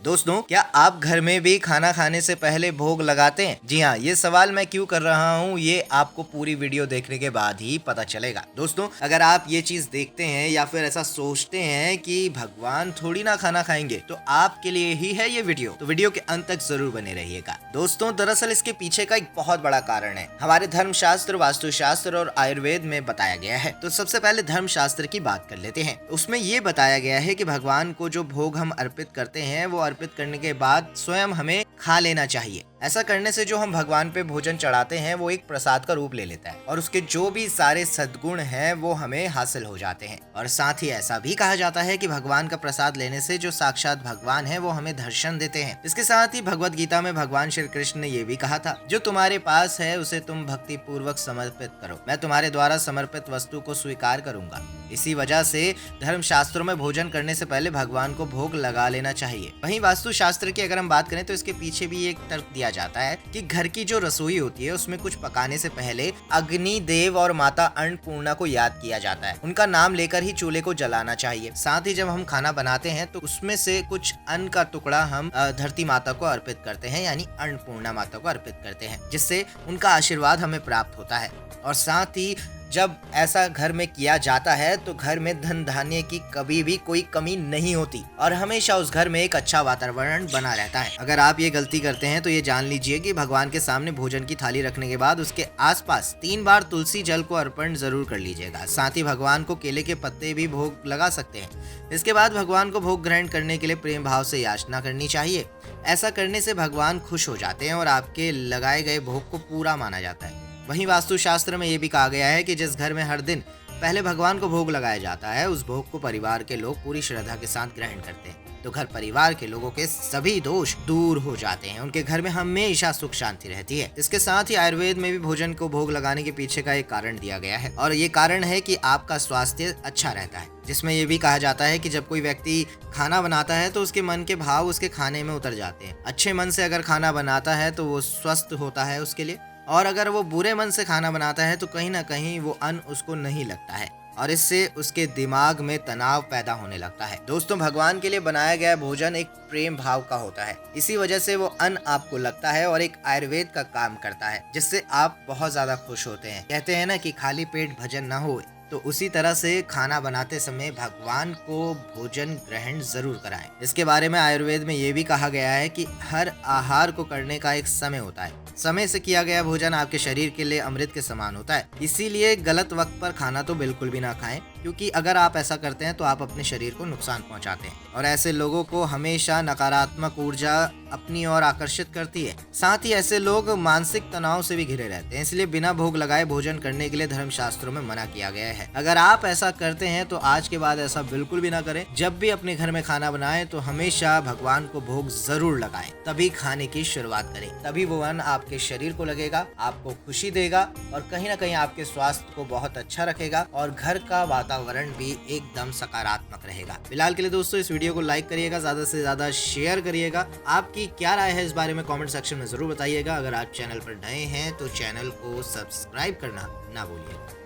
दोस्तों, क्या आप घर में भी खाना खाने से पहले भोग लगाते हैं? जी हाँ, ये सवाल मैं क्यों कर रहा हूँ ये आपको पूरी वीडियो देखने के बाद ही पता चलेगा। दोस्तों, अगर आप ये चीज देखते हैं या फिर ऐसा सोचते हैं कि भगवान थोड़ी ना खाना खाएंगे, तो आपके लिए ही है ये वीडियो, तो वीडियो के अंत तक जरूर बने रहिएगा। दोस्तों, दरअसल इसके पीछे का एक बहुत बड़ा कारण है, हमारे धर्मशास्त्र, वास्तुशास्त्र और आयुर्वेद में बताया गया है। तो सबसे पहले धर्मशास्त्र की बात कर लेते हैं। उसमें ये बताया गया है कि भगवान को जो भोग हम अर्पित करते हैं, वो अर्पित करने के बाद स्वयं हमें खा लेना चाहिए। ऐसा करने से जो हम भगवान पे भोजन चढ़ाते हैं वो एक प्रसाद का रूप ले लेता है और उसके जो भी सारे सद्गुण हैं वो हमें हासिल हो जाते हैं। और साथ ही ऐसा भी कहा जाता है कि भगवान का प्रसाद लेने से जो साक्षात भगवान है वो हमें दर्शन देते हैं। इसके साथ ही भगवत गीता में भगवान श्री कृष्ण ने ये भी कहा था, जो तुम्हारे पास है उसे तुम भक्ति पूर्वक समर्पित करो, मैं तुम्हारे द्वारा समर्पित वस्तु को स्वीकार करूंगा। इसी वजह से धर्म शास्त्रों में भोजन करने से पहले भगवान को भोग लगा लेना चाहिए। वहीं वास्तु शास्त्र की अगर हम बात करें तो इसके पीछे भी एक तर्क दिया जाता है कि घर की जो रसोई होती है उसमें कुछ पकाने से पहले अग्नि देव और माता अन्नपूर्णा को याद किया जाता है। उनका नाम लेकर ही चूल्हे को जलाना चाहिए। साथ ही जब हम खाना बनाते हैं तो उसमें से कुछ अन्न का टुकड़ा हम धरती माता को अर्पित करते हैं, यानी अन्नपूर्णा माता को अर्पित करते हैं, जिससे उनका आशीर्वाद हमें प्राप्त होता है। और साथ ही जब ऐसा घर में किया जाता है तो घर में धन धान्य की कभी भी कोई कमी नहीं होती और हमेशा उस घर में एक अच्छा वातावरण बना रहता है। अगर आप ये गलती करते हैं तो ये जान लीजिए कि भगवान के सामने भोजन की थाली रखने के बाद उसके आसपास 3 बार तुलसी जल को अर्पण जरूर कर लीजिएगा। साथ ही भगवान को केले के पत्ते भी भोग लगा सकते हैं। इसके बाद भगवान को भोग ग्रहण करने के लिए प्रेम भाव से याचना करनी चाहिए। ऐसा करने से भगवान खुश हो जाते हैं और आपके लगाए गए भोग को पूरा माना जाता है। वहीं वास्तुशास्त्र में ये भी कहा गया है कि जिस घर में हर दिन पहले भगवान को भोग लगाया जाता है, उस भोग को परिवार के लोग पूरी श्रद्धा के साथ ग्रहण करते हैं, तो घर परिवार के लोगों के सभी दोष दूर हो जाते हैं। उनके घर में हमेशा सुख शांति रहती है। इसके साथ ही आयुर्वेद में भी भोजन को भोग लगाने के पीछे का एक कारण दिया गया है और ये कारण है कि आपका स्वास्थ्य अच्छा रहता है, जिसमें ये भी कहा जाता है कि जब कोई व्यक्ति खाना बनाता है तो उसके मन के भाव उसके खाने में उतर जाते हैं। अच्छे मन से अगर खाना बनाता है तो वो स्वस्थ होता है उसके लिए, और अगर वो बुरे मन से खाना बनाता है तो कहीं ना कहीं वो अन्न उसको नहीं लगता है और इससे उसके दिमाग में तनाव पैदा होने लगता है। दोस्तों, भगवान के लिए बनाया गया भोजन एक प्रेम भाव का होता है, इसी वजह से वो अन्न आपको लगता है और एक आयुर्वेद का काम करता है, जिससे आप बहुत ज्यादा खुश होते हैं। कहते हैं ना कि खाली पेट भजन ना हो, तो उसी तरह से खाना बनाते समय भगवान को भोजन ग्रहण जरूर कराएं। इसके बारे में आयुर्वेद में ये भी कहा गया है कि हर आहार को करने का एक समय होता है। समय से किया गया भोजन आपके शरीर के लिए अमृत के समान होता है। इसीलिए गलत वक्त पर खाना तो बिल्कुल भी ना खाएं, क्योंकि अगर आप ऐसा करते हैं तो आप अपने शरीर को नुकसान पहुंचाते हैं और ऐसे लोगों को हमेशा नकारात्मक ऊर्जा अपनी ओर आकर्षित करती है। साथ ही ऐसे लोग मानसिक तनाव से भी घिरे रहते हैं। इसलिए बिना भोग लगाए भोजन करने के लिए धर्मशास्त्रों में मना किया गया है। अगर आप ऐसा करते हैं तो आज के बाद ऐसा बिल्कुल भी ना करें। जब भी अपने घर में खाना बनाएं तो हमेशा भगवान को भोग जरूर लगाएं, तभी खाने की शुरुआत करें। तभी वो अन्न आपके शरीर को लगेगा, आपको खुशी देगा और कहीं ना कहीं आपके स्वास्थ्य को बहुत अच्छा रखेगा और घर का वातावरण भी एकदम सकारात्मक रहेगा। फिलहाल के लिए दोस्तों, इस वीडियो को लाइक करिएगा, ज्यादा से ज्यादा शेयर करिएगा। आपकी क्या राय है इस बारे में कमेंट सेक्शन में जरूर बताइएगा। अगर आप चैनल पर नए हैं तो चैनल को सब्सक्राइब करना ना भूलिए।